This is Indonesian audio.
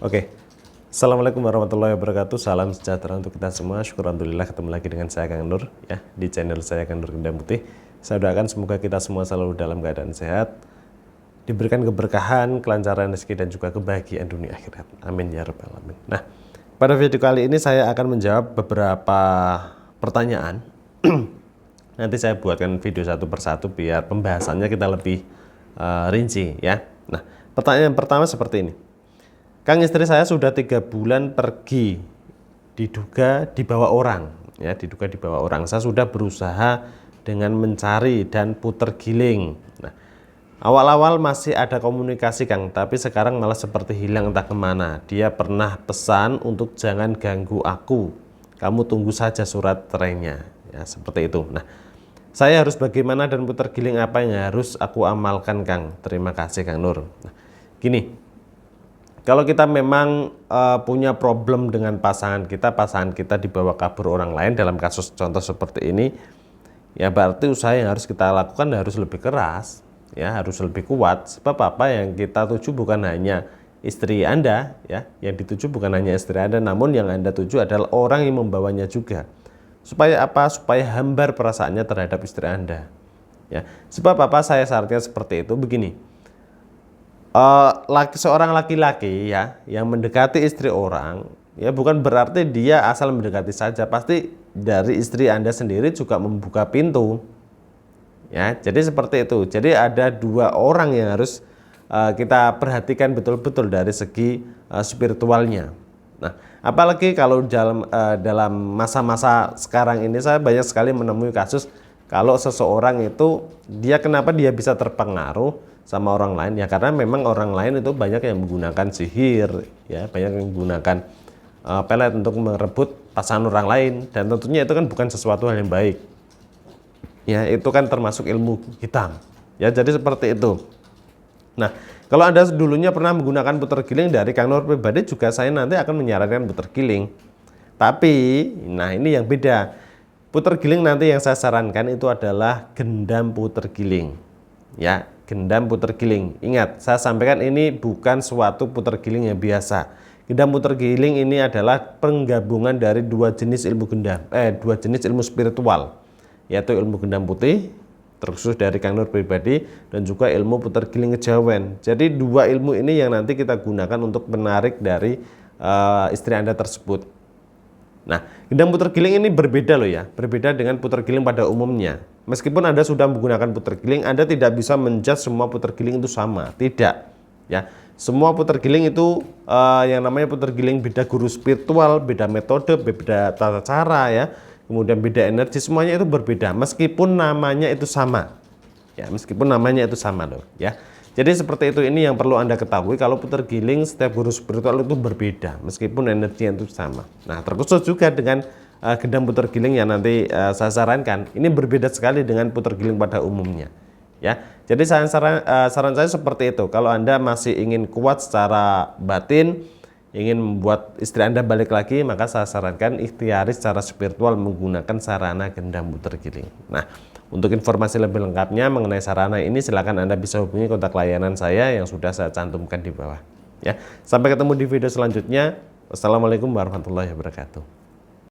Oke, Assalamualaikum warahmatullahi wabarakatuh. Salam sejahtera untuk kita semua. Syukur alhamdulillah ketemu lagi dengan saya Kang Nur ya di channel saya Kang Nur Gendam Putih. Saya doakan semoga kita semua selalu dalam keadaan sehat, diberikan keberkahan, kelancaran rezeki dan juga kebahagiaan dunia akhirat. Amin ya rabbal alamin. Nah, pada video kali ini saya akan menjawab beberapa pertanyaan. Nanti saya buatkan video satu persatu biar pembahasannya kita lebih rinci ya. Nah, pertanyaan pertama seperti ini. Kang, istri saya sudah 3 bulan pergi, diduga dibawa orang ya, diduga dibawa orang. Saya sudah berusaha dengan mencari dan puter giling. Nah, awal-awal masih ada komunikasi Kang, tapi sekarang malah seperti hilang entah kemana. Dia pernah pesan untuk jangan ganggu aku, kamu tunggu saja surat cerainya ya, seperti itu. Nah, saya harus bagaimana dan puter giling apa yang harus aku amalkan Kang? Terima kasih Kang Nur. Nah, gini, kalau kita memang punya problem dengan pasangan kita dibawa kabur orang lain dalam kasus contoh seperti ini, ya berarti usaha yang harus kita lakukan harus lebih keras, ya harus lebih kuat. Sebab apa yang kita tuju bukan hanya istri Anda, ya yang dituju bukan hanya istri Anda, namun yang Anda tuju adalah orang yang membawanya juga. Supaya apa? Supaya hambar perasaannya terhadap istri Anda. Ya, sebab apa saya syaratnya seperti itu begini. Seorang laki-laki ya yang mendekati istri orang ya bukan berarti dia asal mendekati saja, pasti dari istri Anda sendiri juga membuka pintu ya. Jadi seperti itu. Jadi ada 2 orang yang harus kita perhatikan betul-betul dari segi spiritualnya. Nah, apalagi kalau dalam masa-masa sekarang ini saya banyak sekali menemui kasus kalau seseorang itu kenapa dia bisa terpengaruh sama orang lain ya, karena memang orang lain itu banyak yang menggunakan sihir ya, banyak yang menggunakan pelet untuk merebut pasangan orang lain, dan tentunya itu kan bukan sesuatu hal yang baik ya, itu kan termasuk ilmu hitam ya. Jadi seperti itu. Nah, kalau Anda dulunya pernah menggunakan puter giling, dari Kang Nur pribadi juga saya nanti akan menyarankan puter giling, tapi nah ini yang beda. Puter giling nanti yang saya sarankan itu adalah gendam puter giling ya, gendam puter giling. Ingat, saya sampaikan ini bukan suatu puter giling yang biasa. Gendam puter giling ini adalah penggabungan dari 2 jenis ilmu gendam, 2 jenis ilmu spiritual, yaitu ilmu gendam putih terkhusus dari Kang Nur pribadi dan juga ilmu puter giling kejawen. Jadi 2 ilmu ini yang nanti kita gunakan untuk menarik dari istri Anda tersebut. Nah, gendam puter giling ini berbeda loh ya, berbeda dengan puter giling pada umumnya. Meskipun Anda sudah menggunakan puter giling, Anda tidak bisa menjudge semua puter giling itu sama, tidak ya. Semua puter giling itu yang namanya puter giling beda guru spiritual, beda metode, beda tata cara ya, kemudian beda energi, semuanya itu berbeda meskipun namanya itu sama ya, meskipun namanya itu sama loh ya. Jadi seperti itu, ini yang perlu Anda ketahui, kalau puter giling setiap guru spiritual itu berbeda meskipun energinya itu sama. Nah, terkhusus juga dengan gendam puter giling yang nanti saya sarankan, ini berbeda sekali dengan puter giling pada umumnya ya. Jadi saran saya seperti itu. Kalau Anda masih ingin kuat secara batin, ingin membuat istri Anda balik lagi, maka saya sarankan ikhtiari secara spiritual menggunakan sarana gendam puter giling. Nah, untuk informasi lebih lengkapnya mengenai sarana ini silakan Anda bisa hubungi kontak layanan saya yang sudah saya cantumkan di bawah ya. Sampai ketemu di video selanjutnya. Wassalamualaikum warahmatullahi wabarakatuh.